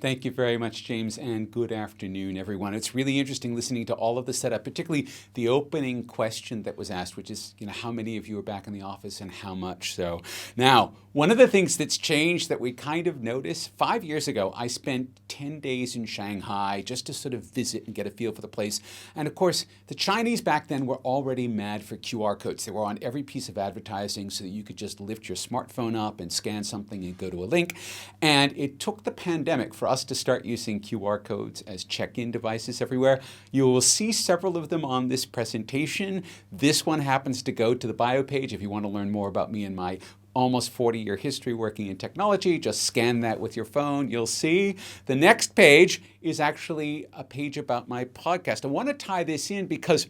Thank you very much, James, and good afternoon, everyone. It's really interesting listening to all of the setup, particularly the opening question that was asked, which is, how many of you are back in the office and how much so? Now, one of the things that's changed that we kind of noticed, 5 years ago, I spent 10 days in Shanghai just to sort of visit and get a feel for the place. And of course, the Chinese back then were already mad for QR codes. They were on every piece of advertising so that you could just lift your smartphone up and scan something and go to a link. And it took the pandemic for us to start using QR codes as check-in devices everywhere. You will see several of them on this presentation. This one happens to go to the bio page if you want to learn more about me and my almost 40-year history working in technology. Just scan that with your phone. You'll see. The next page is actually a page about my podcast. I want to tie this in because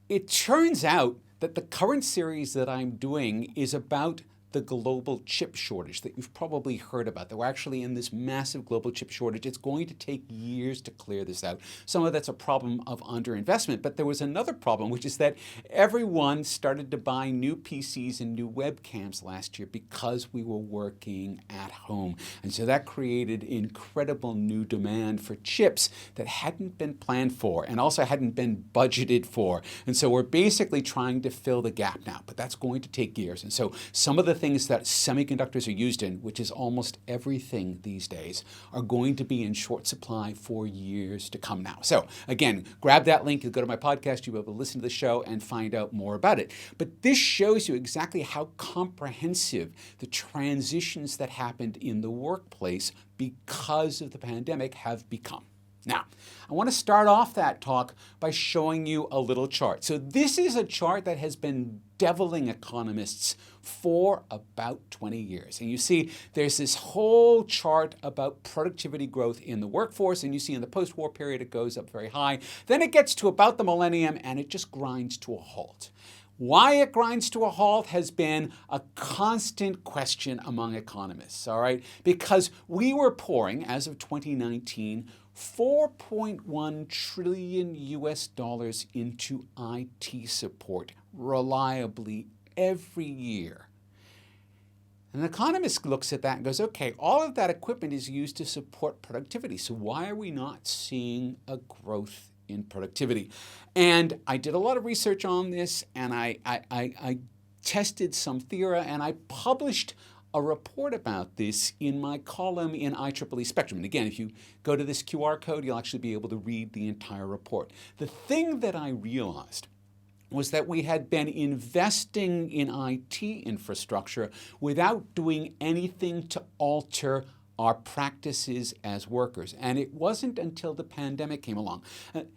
it turns out that the current series that I'm doing is about the global chip shortage that you've probably heard about. That we're actually in this massive global chip shortage. It's going to take years to clear this out. Some of that's a problem of underinvestment, but there was another problem, which is that everyone started to buy new PCs and new webcams last year because we were working at home. And so that created incredible new demand for chips that hadn't been planned for and also hadn't been budgeted for. And so we're basically trying to fill the gap now, but that's going to take years. And so some of the things that semiconductors are used in, which is almost everything these days, are going to be in short supply for years to come now. So again, grab that link, you'll go to my podcast, you'll be able to listen to the show and find out more about it. But this shows you exactly how comprehensive the transitions that happened in the workplace because of the pandemic have become. Now, I want to start off that talk by showing you a little chart. So this is a chart that has been deviling economists for about 20 years. And you see there's this whole chart about productivity growth in the workforce, and you see in the post-war period it goes up very high. Then it gets to about the millennium and it just grinds to a halt. Why it grinds to a halt has been a constant question among economists, all right? Because we were pouring, as of 2019, $4.1 trillion into IT support reliably every year. An economist looks at that and goes, okay, all of that equipment is used to support productivity. So why are we not seeing a growth in productivity? And I did a lot of research on this, and I tested some theory, and I published a report about this in my column in IEEE Spectrum. And again, if you go to this QR code, you'll actually be able to read the entire report. The thing that I realized was that we had been investing in IT infrastructure without doing anything to alter our practices as workers. And it wasn't until the pandemic came along.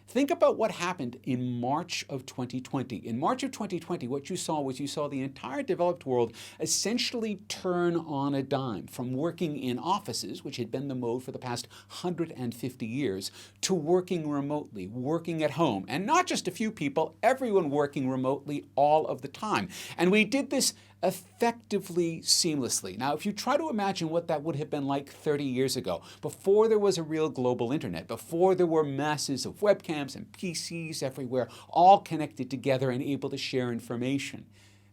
Think about what happened in March of 2020. In March of 2020, what you saw was the entire developed world essentially turn on a dime from working in offices, which had been the mode for the past 150 years, to working remotely, working at home. And not just a few people, everyone working remotely all of the time. And we did this effectively seamlessly. Now, if you try to imagine what that would have been like 30 years ago, before there was a real global internet, before there were masses of webcams and PCs everywhere, all connected together and able to share information,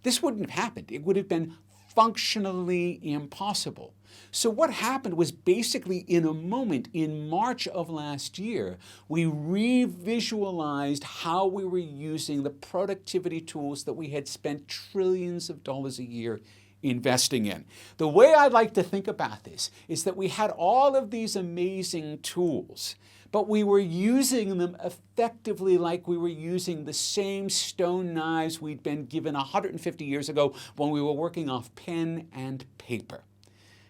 this wouldn't have happened. It would have been functionally impossible. So what happened was basically in a moment in March of last year, we revisualized how we were using the productivity tools that we had spent trillions of dollars a year investing in. The way I like to think about this is that we had all of these amazing tools, but we were using them effectively like we were using the same stone knives we'd been given 150 years ago when we were working off pen and paper.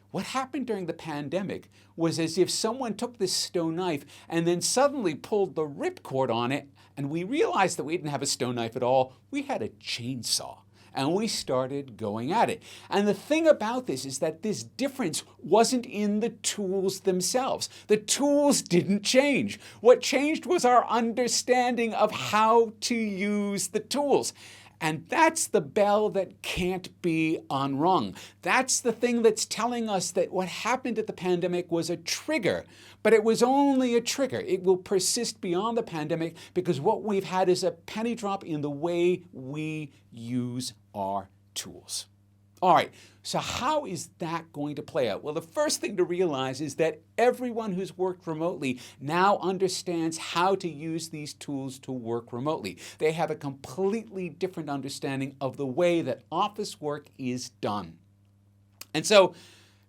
What happened during the pandemic was as if someone took this stone knife and then suddenly pulled the ripcord on it, and we realized that we didn't have a stone knife at all. We had a chainsaw. And we started going at it. And the thing about this is that this difference wasn't in the tools themselves. The tools didn't change. What changed was our understanding of how to use the tools. And that's the bell that can't be unrung. That's the thing that's telling us that what happened at the pandemic was a trigger, but it was only a trigger. It will persist beyond the pandemic because what we've had is a penny drop in the way we use our tools. All right, so how is that going to play out? Well, the first thing to realize is that everyone who's worked remotely now understands how to use these tools to work remotely. They have a completely different understanding of the way that office work is done. And so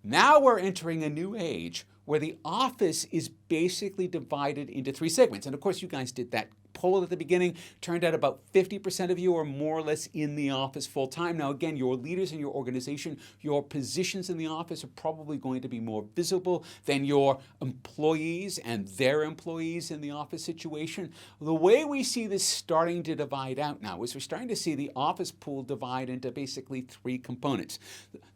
now we're entering a new age where the office is basically divided into three segments. And of course, you guys did that poll at the beginning. Turned out about 50% of you are more or less in the office full time. Now, again, your leaders in your organization, your positions in the office are probably going to be more visible than your employees and their employees in the office situation. The way we see this starting to divide out now is we're starting to see the office pool divide into basically three components.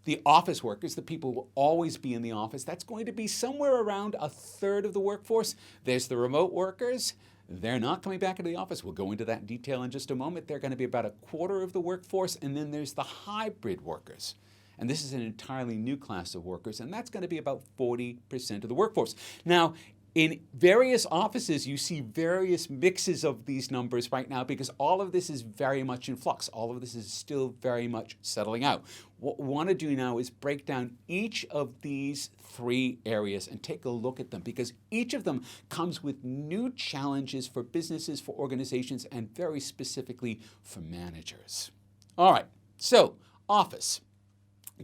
The office workers, the people who will always be in the office, that's going to be somewhere around a third of the workforce. There's the remote workers. They're not coming back into the office. We'll go into that in detail in just a moment. They're going to be about a quarter of the workforce. And then there's the hybrid workers. And this is an entirely new class of workers, and that's going to be about 40% of the workforce. Now, in various offices, you see various mixes of these numbers right now because all of this is very much in flux. All of this is still very much settling out. What we want to do now is break down each of these three areas and take a look at them because each of them comes with new challenges for businesses, for organizations, and very specifically for managers. All right, so office.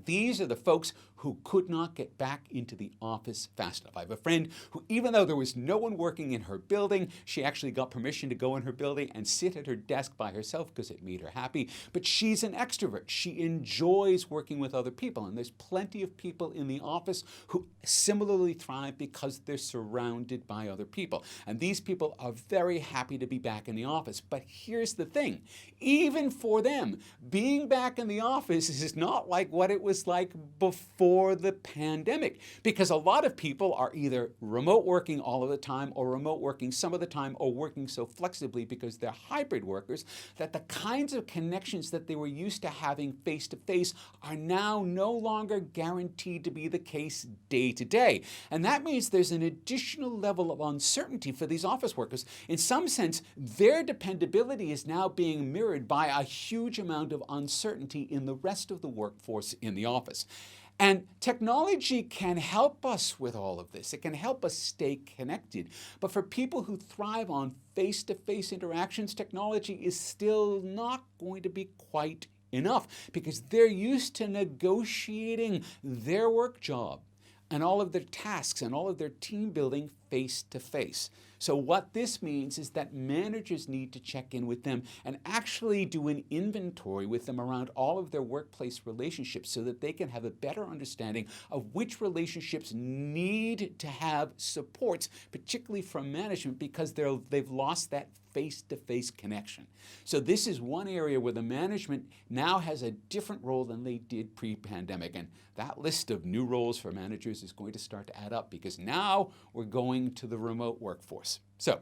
These are the folks who could not get back into the office fast enough. I have a friend who, even though there was no one working in her building, she actually got permission to go in her building and sit at her desk by herself because it made her happy. But she's an extrovert. She enjoys working with other people. And there's plenty of people in the office who similarly thrive because they're surrounded by other people. And these people are very happy to be back in the office. But here's the thing. Even for them, being back in the office is not like what it was like before the pandemic, because a lot of people are either remote working all of the time or remote working some of the time or working so flexibly because they're hybrid workers that the kinds of connections that they were used to having face to face are now no longer guaranteed to be the case day to day. And that means there's an additional level of uncertainty for these office workers. In some sense, their dependability is now being mirrored by a huge amount of uncertainty in the rest of the workforce in the office. And technology can help us with all of this. It can help us stay connected. But for people who thrive on face-to-face interactions, technology is still not going to be quite enough because they're used to negotiating their work job and all of their tasks and all of their team building face-to-face. So what this means is that managers need to check in with them and actually do an inventory with them around all of their workplace relationships so that they can have a better understanding of which relationships need to have supports, particularly from management, because they've lost that face-to-face connection. So this is one area where the management now has a different role than they did pre-pandemic. And that list of new roles for managers is going to start to add up because now we're going to the remote workforce. So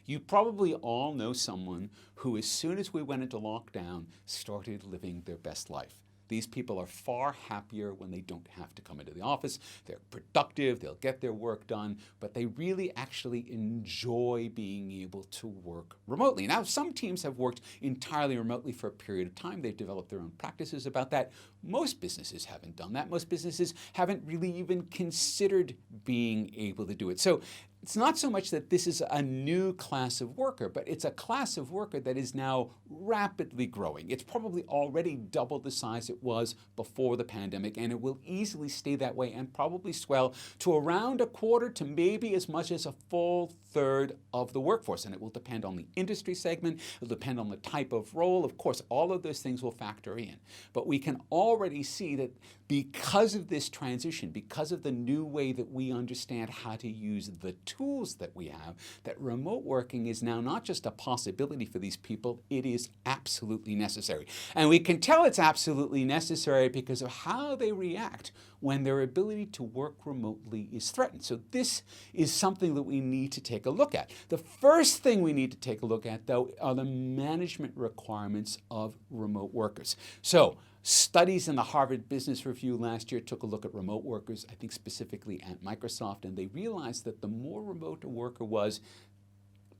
you probably all know someone who, as soon as we went into lockdown, started living their best life. These people are far happier when they don't have to come into the office. They're productive, they'll get their work done, but they really actually enjoy being able to work remotely. Now, some teams have worked entirely remotely for a period of time. They've developed their own practices about that. Most businesses haven't done that. Most businesses haven't really even considered being able to do it. So it's not so much that this is a new class of worker, but it's a class of worker that is now rapidly growing. It's probably already double the size it was before the pandemic, and it will easily stay that way and probably swell to around a quarter to maybe as much as a full third of the workforce. And it will depend on the industry segment. It will depend on the type of role. Of course, all of those things will factor in. But we can already see that because of this transition, because of the new way that we understand how to use the tools that we have, that remote working is now not just a possibility for these people, it is absolutely necessary. And we can tell it's absolutely necessary because of how they react when their ability to work remotely is threatened. So this is something that we need to take a look at. The first thing we need to take a look at, though, are the management requirements of remote workers. So studies in the Harvard Business Review last year took a look at remote workers, I think specifically at Microsoft, and they realized that the more remote a worker was,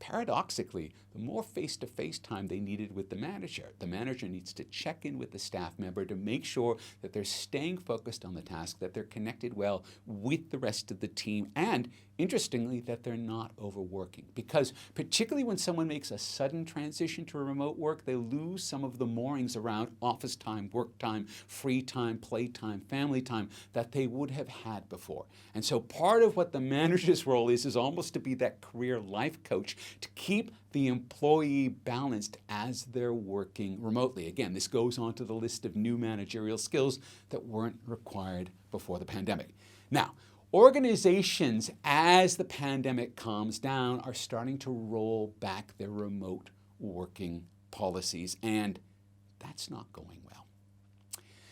paradoxically, the more face-to-face time they needed with the manager needs to check in with the staff member to make sure that they're staying focused on the task, that they're connected well with the rest of the team, and interestingly, that they're not overworking. Because particularly when someone makes a sudden transition to remote work, they lose some of the moorings around office time, work time, free time, play time, family time that they would have had before. And so part of what the manager's role is almost to be that career life coach to keep the employee balanced as they're working remotely. Again, this goes on to the list of new managerial skills that weren't required before the pandemic. Now, organizations, as the pandemic calms down, are starting to roll back their remote working policies, and that's not going well.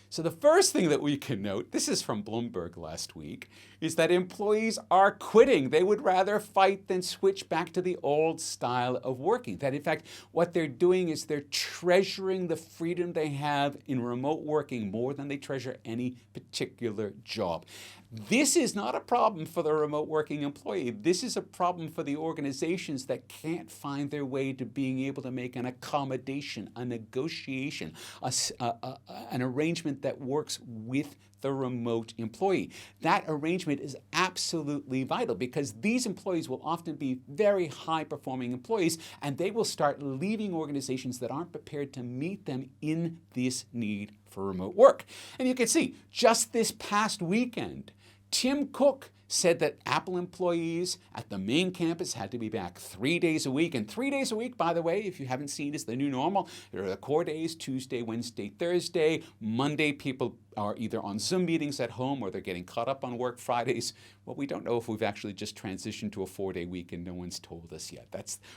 So the first thing that we can note, this is from Bloomberg last week, is that employees are quitting. They would rather fight than switch back to the old style of working. That in fact, what they're doing is they're treasuring the freedom they have in remote working more than they treasure any particular job. This is not a problem for the remote working employee. This is a problem for the organizations that can't find their way to being able to make an accommodation, a negotiation, an arrangement that works with the remote employee. That arrangement is absolutely vital because these employees will often be very high-performing employees, and they will start leaving organizations that aren't prepared to meet them in this need for remote work. And you can see, just this past weekend, Tim Cook said that Apple employees at the main campus had to be back 3 days a week. And 3 days a week, by the way, if you haven't seen, is the new normal. There are the core days, Tuesday, Wednesday, Thursday. Monday, people are either on Zoom meetings at home or they're getting caught up on work. Fridays, well, we don't know if we've actually just transitioned to a 4-day week and no one's told us yet.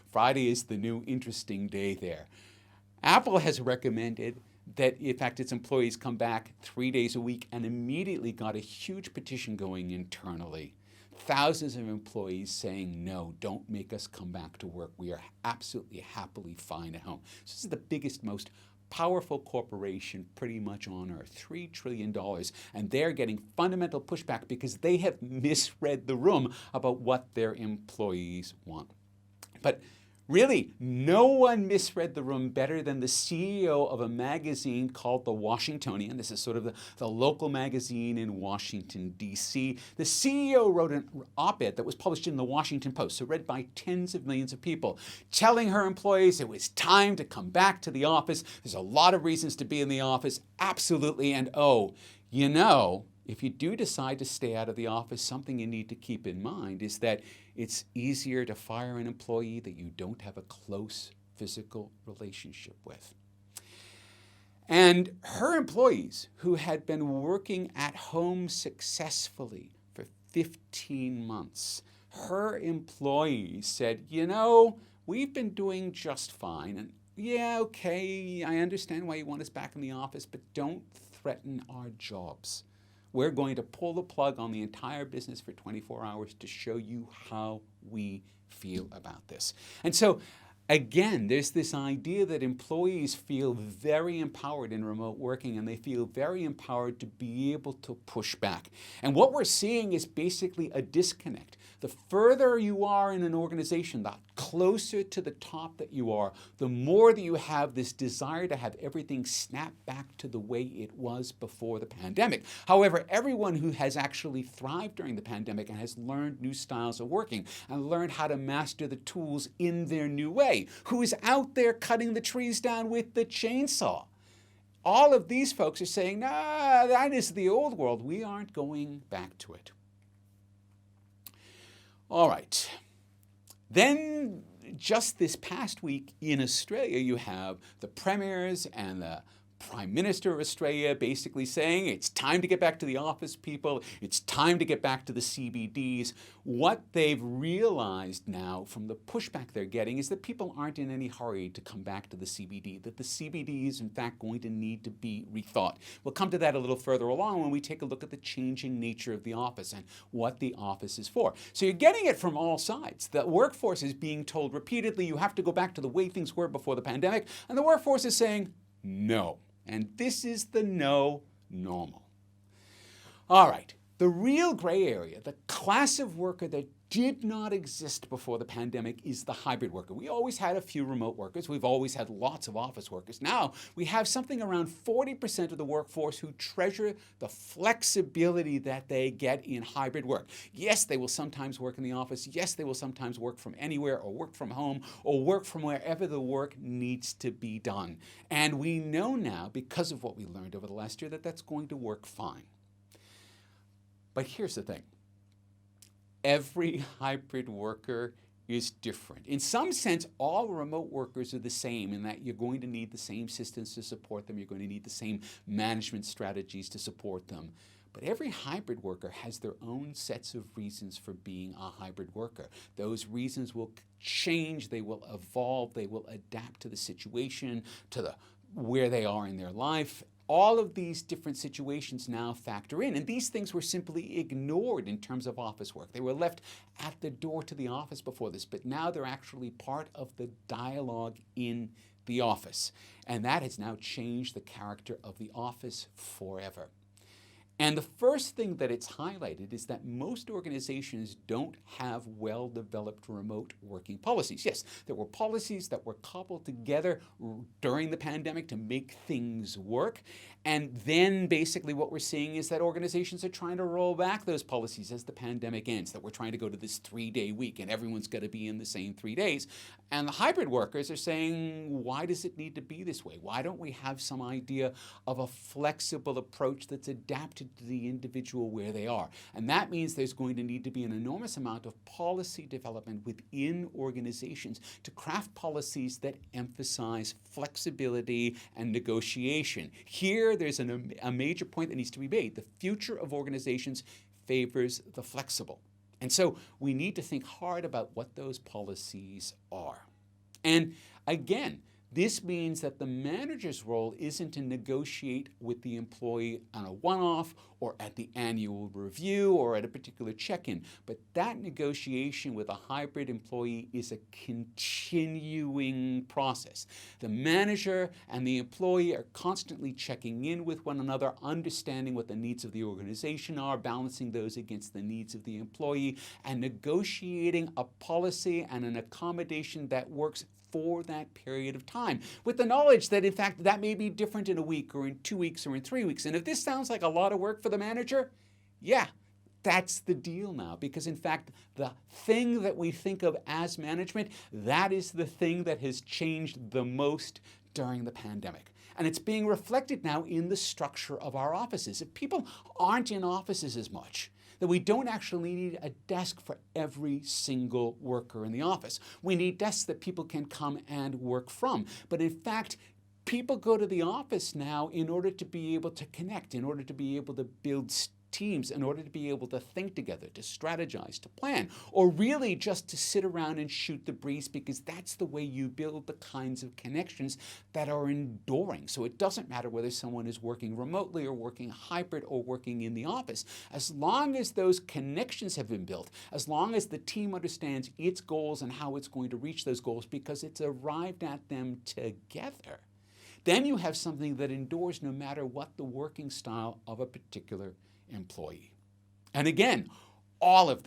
Friday is the new interesting day there. Apple has recommended that, in fact, its employees come back 3 days a week and immediately got a huge petition going internally. Thousands of employees saying, no, don't make us come back to work. We are absolutely happily fine at home. So this is the biggest, most powerful corporation pretty much on earth, $3 trillion. And they're getting fundamental pushback because they have misread the room about what their employees want. But really, no one misread the room better than the CEO of a magazine called The Washingtonian. This is sort of the local magazine in Washington, D.C. The CEO wrote an op-ed that was published in the Washington Post, so read by tens of millions of people, telling her employees it was time to come back to the office. There's a lot of reasons to be in the office, absolutely, and if you do decide to stay out of the office, something you need to keep in mind is that it's easier to fire an employee that you don't have a close physical relationship with. And her employees, who had been working at home successfully for 15 months, her employees said, we've been doing just fine. And yeah, okay, I understand why you want us back in the office, but don't threaten our jobs. We're going to pull the plug on the entire business for 24 hours to show you how we feel about this. And so, again, there's this idea that employees feel very empowered in remote working and they feel very empowered to be able to push back. And what we're seeing is basically a disconnect. The further you are in an organization, the closer to the top that you are, the more that you have this desire to have everything snap back to the way it was before the pandemic. However, everyone who has actually thrived during the pandemic and has learned new styles of working and learned how to master the tools in their new way, who is out there cutting the trees down with the chainsaw. All of these folks are saying, nah, that is the old world. We aren't going back to it. All right. Then just this past week in Australia, you have the premiers and the Prime Minister of Australia basically saying it's time to get back to the office, people. It's time to get back to the CBDs. What they've realized now from the pushback they're getting is that people aren't in any hurry to come back to the CBD, that the CBD is in fact going to need to be rethought. We'll come to that a little further along when we take a look at the changing nature of the office and what the office is for. So you're getting it from all sides. The workforce is being told repeatedly you have to go back to the way things were before the pandemic, and the workforce is saying no. And this is the no normal. All right, the real gray area, the class of worker that did not exist before the pandemic is the hybrid worker. We always had a few remote workers. We've always had lots of office workers. Now we have something around 40% of the workforce who treasure the flexibility that they get in hybrid work. Yes, they will sometimes work in the office. Yes, they will sometimes work from anywhere or work from home or work from wherever the work needs to be done. And we know now, because of what we learned over the last year, that that's going to work fine. But here's the thing. Every hybrid worker is different. In some sense, all remote workers are the same in that you're going to need the same systems to support them. You're going to need the same management strategies to support them. But every hybrid worker has their own sets of reasons for being a hybrid worker. Those reasons will change, they will evolve, they will adapt to the situation, to where they are in their life. All of these different situations now factor in, and these things were simply ignored in terms of office work. They were left at the door to the office before this, but now they're actually part of the dialogue in the office. And that has now changed the character of the office forever. And the first thing that it's highlighted is that most organizations don't have well-developed remote working policies. Yes, there were policies that were cobbled together during the pandemic to make things work. And then basically what we're seeing is that organizations are trying to roll back those policies as the pandemic ends, that we're trying to go to this 3-day week and everyone's got to be in the same 3 days. And the hybrid workers are saying, why does it need to be this way? Why don't we have some idea of a flexible approach that's adapted to the individual where they are? And that means there's going to need to be an enormous amount of policy development within organizations to craft policies that emphasize flexibility and negotiation. Here, there's a major point that needs to be made. The future of organizations favors the flexible. And so we need to think hard about what those policies are. And again, this means that the manager's role isn't to negotiate with the employee on a one-off or at the annual review or at a particular check-in, but that negotiation with a hybrid employee is a continuing process. The manager and the employee are constantly checking in with one another, understanding what the needs of the organization are, balancing those against the needs of the employee, and negotiating a policy and an accommodation that works for that period of time, with the knowledge that in fact that may be different in a week or in 2 weeks or in 3 weeks. And if this sounds like a lot of work for the manager, yeah, that's the deal now, because in fact the thing that we think of as management, that is the thing that has changed the most during the pandemic. And it's being reflected now in the structure of our offices. If people aren't in offices as much, that we don't actually need a desk for every single worker in the office. We need desks that people can come and work from. But in fact, people go to the office now in order to be able to connect, in order to be able to build teams, in order to be able to think together, to strategize, to plan, or really just to sit around and shoot the breeze, because that's the way you build the kinds of connections that are enduring. So it doesn't matter whether someone is working remotely or working hybrid or working in the office. As long as those connections have been built, as long as the team understands its goals and how it's going to reach those goals because it's arrived at them together, then you have something that endures no matter what the working style of a particular employee. And again, all of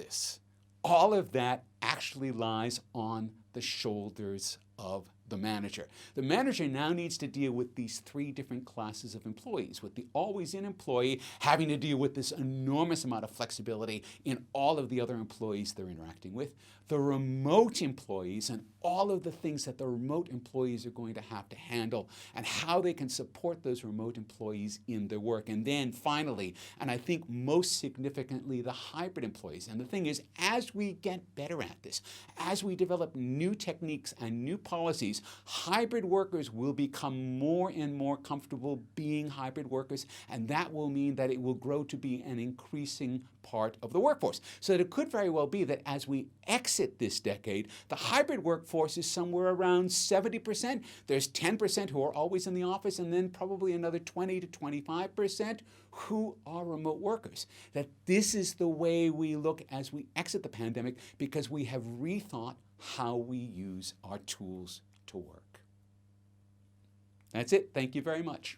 that actually lies on the shoulders of the manager. The manager now needs to deal with these 3 different classes of employees, with the always-in employee having to deal with this enormous amount of flexibility in all of the other employees they're interacting with, the remote employees and all of the things that the remote employees are going to have to handle and how they can support those remote employees in their work. And then finally, and I think most significantly, the hybrid employees. And the thing is, as we get better at this, as we develop new techniques and new policies, hybrid workers will become more and more comfortable being hybrid workers, and that will mean that it will grow to be an increasing part of the workforce. So that it could very well be that as we exit this decade, the hybrid workforce is somewhere around 70%. There's 10% who are always in the office, and then probably another 20 to 25% who are remote workers. That this is the way we look as we exit the pandemic, because we have rethought how we use our tools to work. That's it. Thank you very much.